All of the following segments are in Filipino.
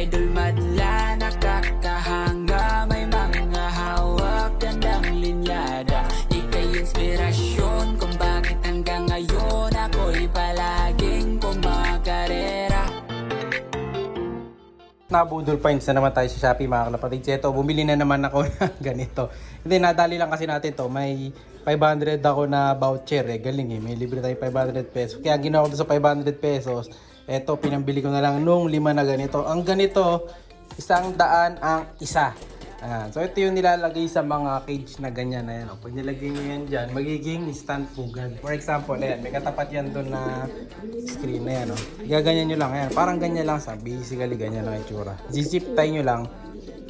idol madla, nakakahanga, may mga hawak, gandang linyada. Ika'y inspirasyon kung bakit hanggang ngayon ako'y palaging kumakarera. Nabudol points na naman tayo sa Shopee mga kalapatids. Ito, bumili na naman ako ng ganito. Hindi, nadali lang kasi natin to. May 500 ako na voucher eh. Galing eh. May libre tayo 500 pesos. Kaya ginawa ko sa 500 pesos. Ito, pinambili ko na lang nung 5 na ganito. Ang ganito, 100 ang isa. Ayan. So, ito yung nilalagay sa mga cage na ganyan. Ayan, o. Pag nilagay nyo yan dyan, magiging instant pugad. For example, ayan, may katapat yan doon na screen na yan. O. Gaganyan nyo lang. Ayan, parang ganyan lang sa basically ganyan ang itsura. Zip tie nyo lang.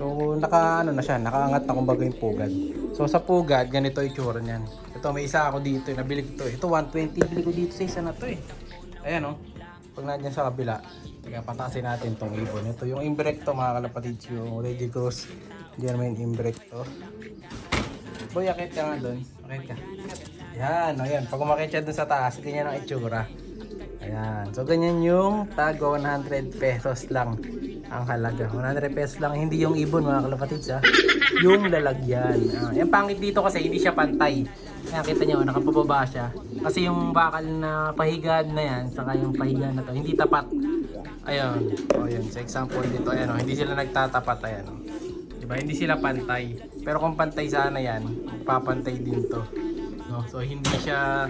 So, ano na siya, nakaangat na kumbaga yung pugad. So, sa pugad, ganito itsura niyan. Ito, may isa ako dito. Nabili ko ito. Ito, 120. Bili ko dito sa isa na to eh. Ayan o. Pag nandiyan sa kabila, patasin natin tong ibon. Ito yung imbrek to mga kalapatids. Yung Lady Cruz German imbrek to. Boy, akit ka nga doon. Akit ka. Yan, ayan. Pag umakit siya doon sa taas, ganyan ang itsura. Ayan. So, ganyan yung tag 100 pesos lang ang halaga. 100 pesos lang. Hindi yung ibon mga kalapatids ha. Yung lalagyan. Yung pangit dito kasi hindi siya pantay. Ayan, kita nyo, nakapababa siya. Kasi yung bakal na pahigad na yan, saka yung pahigad na to, hindi tapat. Ayun. O yun, sa example dito, ayan o, hindi sila nagtatapat. Ayan o. Diba? Hindi sila pantay. Pero kung pantay sana yan, papantay din to. No? So, hindi siya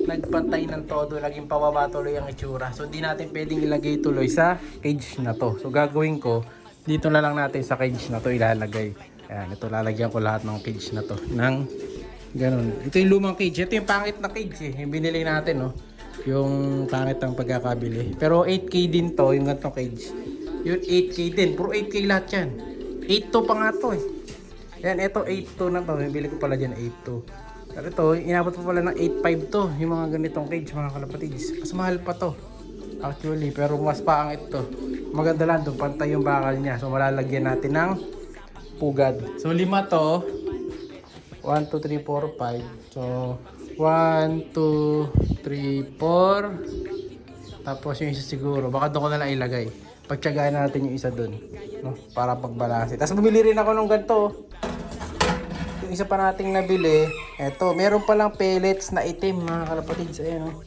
nagpantay ng todo, naging pababa tuloy ang itsura. So, hindi natin pwedeng ilagay tuloy sa cage na to. So, gagawin ko, dito na lang natin sa cage na to ilalagay. Ayan, ito lalagyan ko lahat ng cage na to. Nang ganun. Ito yung lumang cage. Ito yung pangit na cage eh. Yung binili natin, no? Yung pangit ng pagkakabili. Pero 8K din to, yung ganitong cage. Yung 8K din. Puro 8K lahat yan. 8.2 pa nga to eh. Yan, ito 8.2 na to. Bili ko pala dyan 8.2. Pero ito, inabot pa pala ng 8.5 to. Yung mga ganitong cage, mga kalapatids. Mas mahal pa to. Actually, pero mas pangit to. Maganda lang to. Pantay yung bakal niya. So, malalagyan natin ng pugad. So, 5 to. 1, 2, 3, 4, 5. So, 1, 2, 3, 4. Tapos yung isa siguro. Baka doon ko na lang ilagay. Pagtsagaan natin yung isa doon. No? Para pagbalanse. Tapos bumili rin ako ng ganito. Yung isa pa nating nabili. Eto, meron palang pellets na itim mga kalapatids. Ayan o.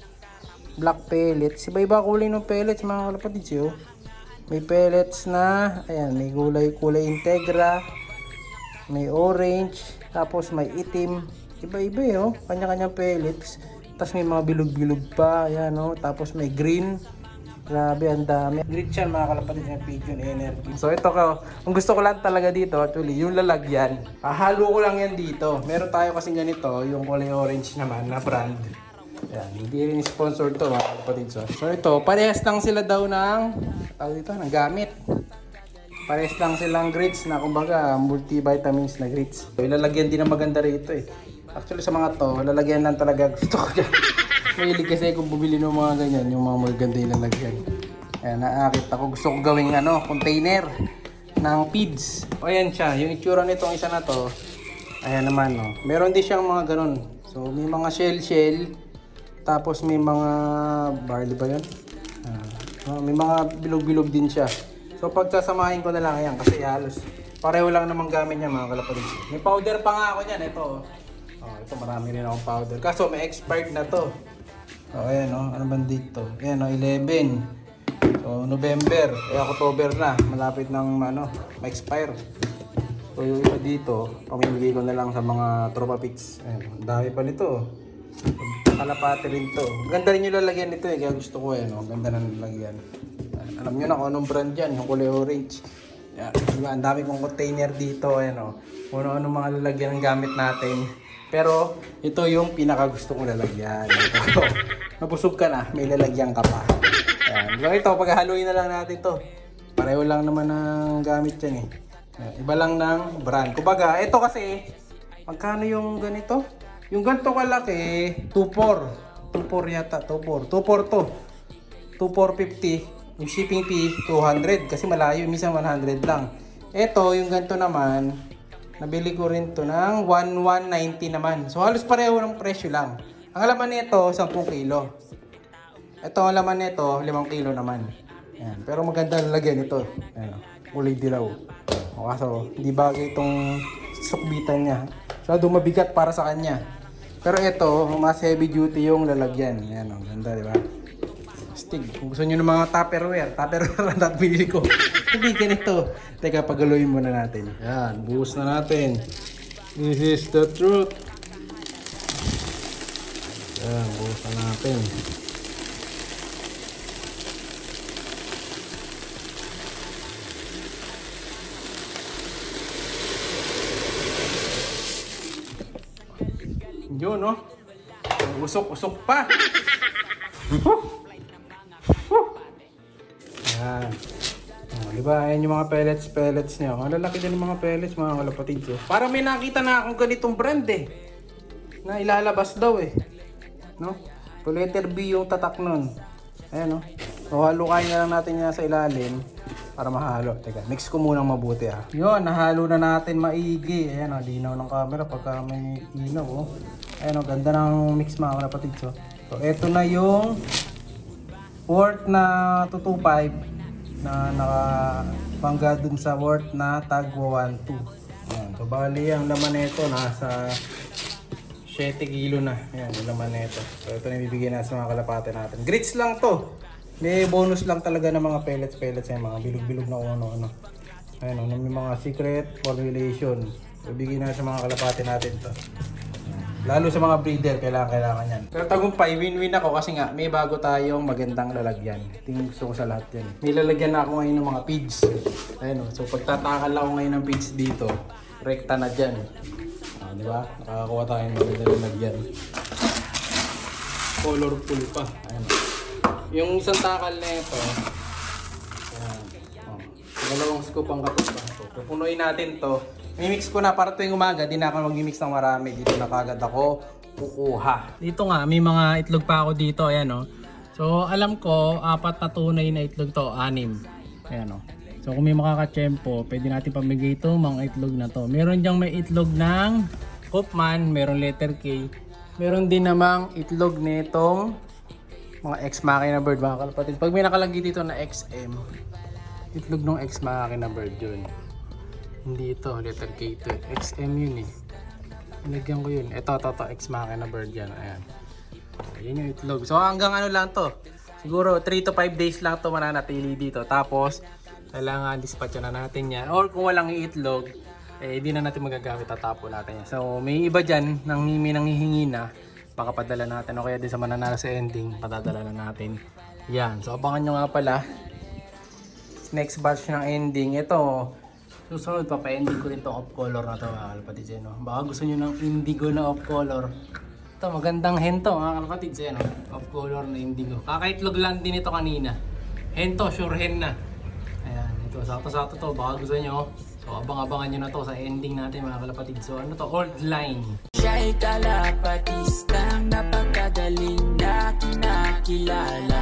Black pellets. Iba-iba kulay ng pellets mga kalapatids yun. May pellets na. Ayan, may kulay integra. May orange. Tapos may itim. Iba-iba yun. Kanya-kanya pellets. Tapos may mga bilog-bilog pa. Ayan o. Tapos may green. Grabe, ang dami. Green siya mga kalapatids ng Pigeon Energy. So ito ko. Ang gusto ko lang talaga dito actually, yung lalagyan. Halo ko lang yan dito. Meron tayo kasing ganito. Yung kulay orange naman na brand. Ayan. Hindi rin sponsor to mga kalapatids. So ito, parehas lang sila daw ng ng gamit. Parehas lang silang grits na kumbaga multivitamins na grits. So, ilalagyan din ang maganda rito eh. Actually sa mga to, lalagyan lang talaga gusto ko dyan. Mahilig kasi kung bumili ng mga ganyan, yung mga maganda yung lalagyan. Ayan, naakit ako. Gusto ko gawing container ng feeds. O ayan siya, yung itsura nitong isa na to. Ayan naman no. Meron din siyang mga ganun. So may mga shell. Tapos may mga barley ba yun? May mga bilog-bilog din siya. So pagsasamahin ko na lang yan kasi halos pareho lang namang gamit niya mga kalapatids. May powder pa nga ako niyan. Ito. Ito marami rin akong powder. Kaso may expired na to. Ayan o. Ano ba dito? Ayan o. 11. So November. October na. Malapit ng ma-expire. So yung iba dito, pamimigay ko na lang sa mga tropa pits. Ayan. Ang dami pa nito. Kalapati rin to. Ganda rin yung lalagyan nito eh. Kaya gusto ko eh. Ganda na lalagyan. Alam nyo na kung anong brand yan, yung kulay orange. Yan. Diba, ang dami kong container dito. Ayan, kung ano-ano mga lalagyan ng gamit natin. Pero, ito yung pinakagusto kong lalagyan. Ito. Nabusog ka na, may lalagyan ka pa. Ayan. So, ito, paghahaluin na lang natin to. Pareho lang naman ang gamit yan eh. Iba lang ng brand. Kumbaga, ito kasi, magkano yung ganito? Yung ganito kalaki, 2.4. 2.4 yata, 2.4. 2.4 to. 2.450. Yung shipping fee, 200 kasi malayo, minsan 100 lang. Ito, yung ganito naman, nabili ko rin to ng 1,190 naman. So, halos pareho ng presyo lang. Ang laman nito, 10 kilo. Ito, ang laman nito, 5 kilo naman. Ayan. Pero maganda lalagyan ito. Ayan, kulay dilaw. O kaso, hindi bagay itong sukbitan niya. Masyado mabigat para sa kanya. Pero ito, mas heavy duty yung lalagyan. Ayan o, ganda diba? Stig. Kung gusto nyo ng mga Tupperware lang natin binili ko. Hindi ganito. Teka, pagaluin muna natin. Ayan, buhos na natin. This is the truth. Ayan, buhos na natin. Yun, no? Usok-usok pa. Ayan. Oh, diba? Ayan yung mga pellets niya. Ang lalaki din ng mga pellets, mga kalapatid. So, parang may nakita na akong ganitong brand eh. Na ilalabas daw eh. No? So, letter B yung tatak nun. Ayan, no? So, halukain na lang natin yan sa ilalim para mahalo. Teka, mix ko munang mabuti ah. Yun, nahalo na natin maigi. Ayan, oh, linaw ng camera pagka may ilaw. Oh. Ayan, oh, ganda ng mix mga kalapatid. So, eto na yung worth na 225 na nakapangga dun sa worth na tagwa 12. Ayan, so bali ang laman nito nasa 7 kilo na. Ayan, yung laman nito. So ito na ibibigay na sa mga kalapate natin. Grits lang to. May bonus lang talaga ng mga pellets yan, mga bilog-bilog na ano. Ayan, may mga secret formulation. So ibigay na sa mga kalapate natin to. Lalo sa mga breeder, kailangan yan. Pero tagumpay, win-win ako kasi nga may bago tayong magandang lalagyan. Tingin gusto ko sa lahat yan. May lalagyan na ako ngayon ng mga feeds. Ayun, so pagtatakal ako ngayon ng feeds dito, rekta na dyan. Di ba? Nakakakuha tayo ng magandang lalagyan. Colorful pa. Ayun. Yung isang takal na ito, ayan. Dalawang scoop ang kapag pa. So, pupunuin natin to. Mimix ko na para tuwing umaga, di na ako mag-mix ng marami. Dito na kagad ako kukuha. Dito nga, may mga itlog pa ako dito. Ayan o. So, alam ko, 4 na tunay na itlog to. 6. Ayan o. So, kung may makakatsyempo, pwede natin pamigay ito, mga itlog na to. Meron diyang may itlog ng Hoopman, meron letter K. Meron din namang itlog nitong mga ex-machina bird, mga kalapatid. Pag may nakalagay dito na XM, itlog ng ex-machina bird yun. Hindi ito, letter K ito. XM yun eh. Nilagyan ko yun. Ito, ex-machina bird yan. Ayan. Ayan yung itlog. So hanggang ano lang to. Siguro 3 to 5 days lang to mananatili dito. Tapos, kailangan dispatch na natin yan. Or kung walang itlog, eh hindi na natin magagamit. Tatapo natin yan. So may iba dyan, nang may nanghihingi na, baka padala natin. O kaya din sa mananalo sa ending, padadala na natin. Yan. So abangan nyo nga pala. Next batch ng ending. Ito, susunod pa-ending ko rin itong off color na ito mga kalapatids. No? Baka gusto nyo ng indigo na off color. Ito magandang hento mga kalapatids. No? Off color na indigo. Kakaitlog lang din ito kanina. Hento, sure hen na. Ayan, ito sakto-sakto to. Baka gusto nyo. So abang-abangan nyo na to sa ending natin mga kalapatids. So ano to? Old line. Siya'y kalapatistang napakagaling na kinakilala.